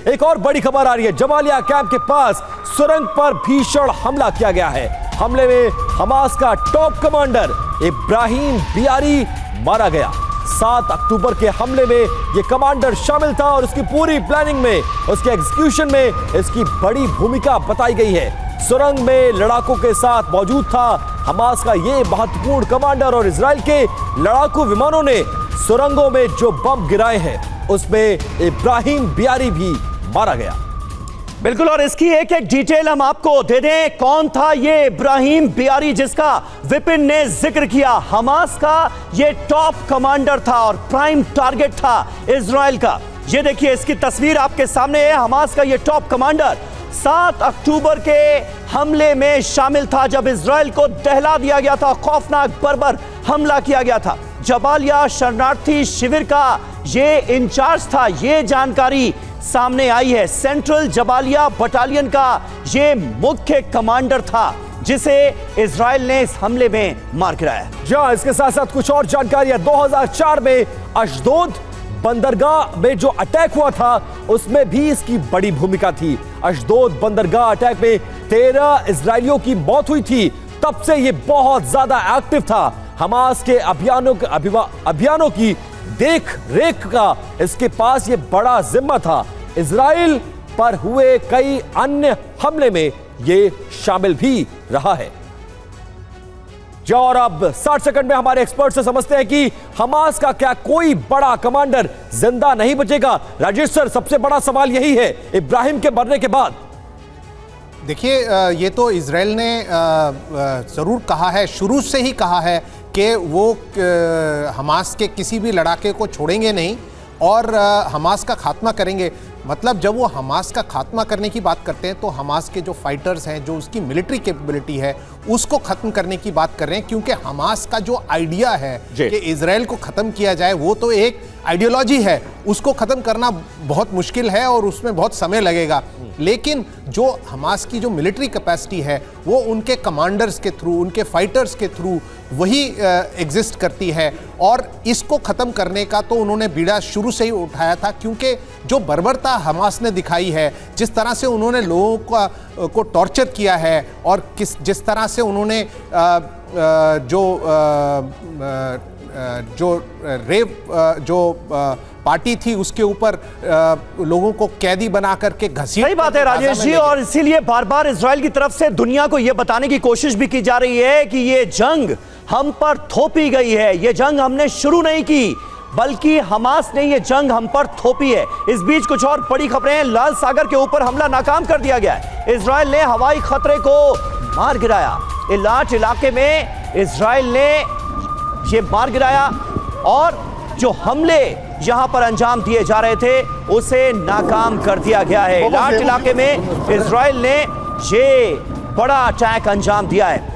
एक और बड़ी खबर आ रही है, जबालिया कैंप के पास सुरंग पर भीषण हमला किया गया है। हमले में हमास का टॉप कमांडर इब्राहिम बियारी मारा गया। 7 अक्टूबर के हमले में यह कमांडर शामिल था और उसकी पूरी प्लानिंग में, उसके एग्जीक्यूशन में इसकी बड़ी भूमिका बताई गई है। सुरंग में लड़ाकों के साथ मौजूद था हमास का यह महत्वपूर्ण कमांडर और इजराइल के लड़ाकू विमानों ने सुरंगों में जो बम गिराए हैं उसमें इब्राहिम बियारी भी मारा गया। बिल्कुल, और इसकी एक एक डिटेल हम आपको दे दें। कौन था ये इब्राहिम बियारी जिसका विपिन ने जिक्र किया? हमास का ये टॉप कमांडर था और प्राइम टारगेट था इजराइल का। ये देखिए, इसकी तस्वीर आपके सामने है। हमास का ये टॉप कमांडर 7 अक्टूबर के हमले में शामिल था, जब इजराइल को दहला दिया गया था, खौफनाक बर्बर हमला किया गया था। जबालिया शरणार्थी शिविर का ये इंचार्ज था। ये जानकारी सामने आई है। सेंट्रल जबालिया बटालियन का ये मुख्य कमांडर था जिसे इजराइल ने इस हमले में मार गिराया। जहां इसके साथ साथ कुछ और जानकारी है। 2004 में अशदोद बंदरगाह में जो अटैक हुआ था उसमें भी इसकी बड़ी भूमिका थी। अशदोद बंदरगाह अटैक में 13 इजरायलियों की मौत हुई थी। तब से यह बहुत ज्यादा एक्टिव था। हमास के अभियानों की देख रेख का इसके पास ये बड़ा जिम्मा था। इजराइल पर हुए कई अन्य हमले में ये शामिल भी रहा है। और अब 60 सेकंड में हमारे एक्सपर्ट से समझते हैं कि हमास का क्या कोई बड़ा कमांडर जिंदा नहीं बचेगा? राजेश सर, सबसे बड़ा सवाल यही है इब्राहिम के मरने के बाद। देखिए, ये तो इजराइल ने जरूर कहा है, शुरू से ही कहा है कि वो हमास के किसी भी लड़ाके को छोड़ेंगे नहीं और हमास का खात्मा करेंगे। मतलब जब वो हमास का खात्मा करने की बात करते हैं तो हमास के जो फाइटर्स हैं, जो उसकी मिलिट्री कैपेबिलिटी है, उसको ख़त्म करने की बात कर रहे हैं। क्योंकि हमास का जो आइडिया है कि इजराइल को ख़त्म किया जाए, वो तो एक आइडियोलॉजी है। उसको ख़त्म करना बहुत मुश्किल है और उसमें बहुत समय लगेगा। लेकिन जो हमास की जो मिलिट्री कैपेसिटी है वो उनके कमांडर्स के थ्रू, उनके फाइटर्स के थ्रू वही एग्जिस्ट करती है। और इसको ख़त्म करने का तो उन्होंने बीड़ा शुरू से ही उठाया था। क्योंकि जो बर्बरता हमास ने दिखाई है, जिस तरह से उन्होंने लोगों को टॉर्चर किया है और जिस तरह से उन्होंने जो पार्टी थी उसके ऊपर लोगों को कैदी बना करके घसीट। सही बात है राजेश जी, और इसीलिए बार बार इजराइल की तरफ से दुनिया को यह बताने की कोशिश भी की जा रही है कि ये जंग हम पर थोपी गई है। ये जंग हमने शुरू नहीं की, बल्कि हमास ने ये जंग हम पर थोपी है। इस बीच कुछ और बड़ी खबरें हैं। लाल सागर के ऊपर हमला नाकाम कर दिया गया है। इजराइल ने हवाई खतरे को मार गिराया। इलाट इलाके में इजराइल ने ये मार गिराया और जो हमले यहां पर अंजाम दिए जा रहे थे उसे नाकाम कर दिया गया है। इलाट इलाके में इजराइल ने ये बड़ा अटैक अंजाम दिया है।